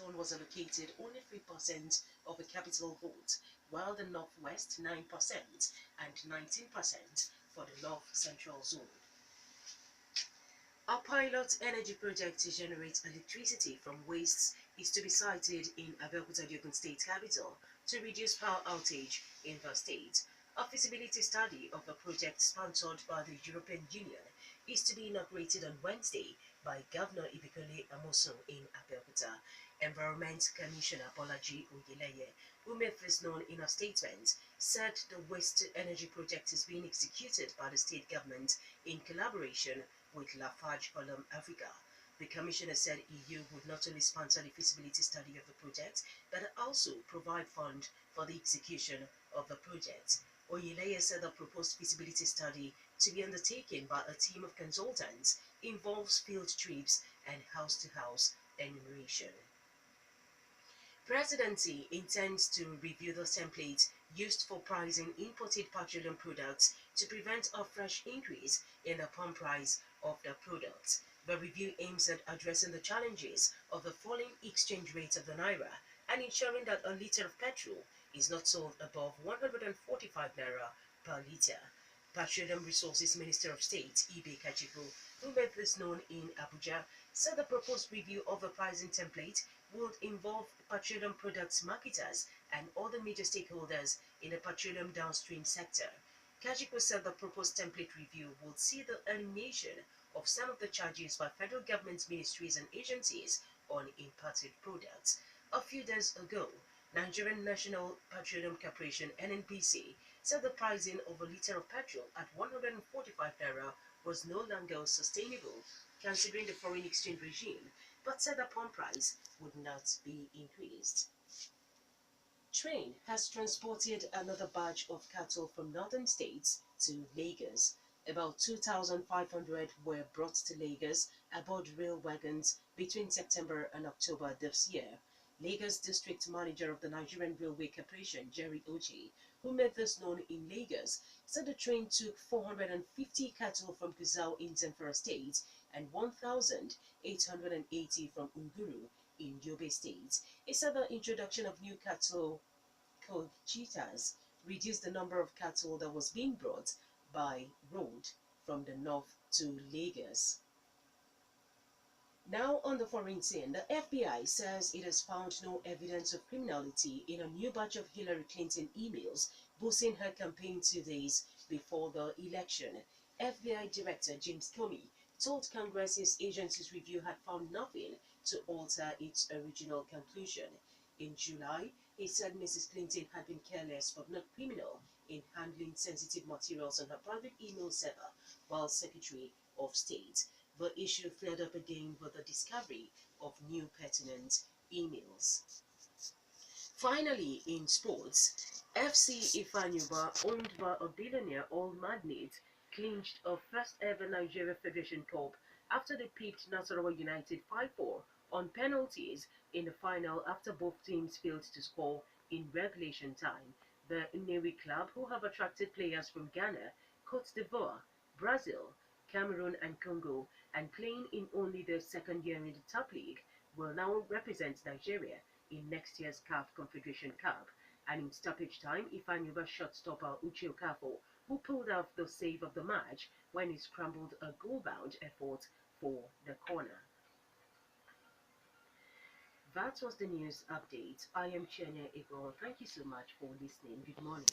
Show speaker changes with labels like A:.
A: zone was allocated only 3% of the capital vote, while the Northwest 9% and 19% for the North Central zone. A pilot energy project to generate electricity from wastes is to be sited in Abeokuta, the Ogun State capital, to reduce power outage in the state. A feasibility study of the project sponsored by the European Union is to be inaugurated on Wednesday by Governor Ibikole Amosun in Abeokuta. Environment Commissioner Bolaji Oyeleye, who made this known in a statement, said the waste-to-energy project is being executed by the state government in collaboration with Lafarge Holland Africa. The commissioner said EU would not only sponsor the feasibility study of the project, but also provide funds for the execution of the project. Oyeleye said the proposed feasibility study to be undertaken by a team of consultants involves field trips and house-to-house enumeration. Presidency intends to review the template used for pricing imported petroleum products to prevent a fresh increase in the pump price of the products. The review aims at addressing the challenges of the falling exchange rate of the naira and ensuring that a litre of petrol is not sold above 145 naira per litre. Petroleum Resources Minister of State Ibe Kachiku, who made this known in Abuja, said the proposed review of the pricing template would involve petroleum products marketers and other major stakeholders in the petroleum downstream sector. Kachiku said the proposed template review would see the elimination of some of the charges by federal government ministries and agencies on imported products. A few days ago, Nigerian National Petroleum Corporation (NNPC) said the pricing of a litre of petrol at 145 naira was no longer sustainable, considering the foreign exchange regime, but said the pump price would not be increased. Train has transported another batch of cattle from northern states to Lagos. About 2,500 were brought to Lagos aboard rail wagons between September and October this year. Lagos District Manager of the Nigerian Railway Corporation, Jerry Ochi, who made this known in Lagos, said the train took 450 cattle from Gusau in Zamfara State and 1,880 from Unguru in Yobe State. He said the introduction of new cattle called cheetahs reduced the number of cattle that was being brought by road from the north to Lagos. Now on the foreign scene, the FBI says it has found no evidence of criminality in a new batch of Hillary Clinton emails boosting her campaign 2 days before the election. FBI Director James Comey told Congress his agency's review had found nothing to alter its original conclusion. In July, he said Mrs. Clinton had been careless but not criminal in handling sensitive materials on her private email server while Secretary of State. The issue flared up again with the discovery of new pertinent emails. Finally, in sports, FC Ifeanyuba, owned by a billionaire oil magnate, clinched a first-ever Nigeria Federation Cup after they beat Nasarawa United 5-4 on penalties in the final after both teams failed to score in regulation time. The Nnewi club, who have attracted players from Ghana, Cote d'Ivoire, Brazil, Cameroon and Congo, and playing in only their second year in the top league, will now represent Nigeria in next year's CAF Confederation Cup. And in stoppage time, Ifeanyuba shot-stopper Uche Okafor, who pulled off the save of the match when he scrambled a goal-bound effort for the corner. That was the news update. I am Chienye. Thank you so much for listening. Good morning.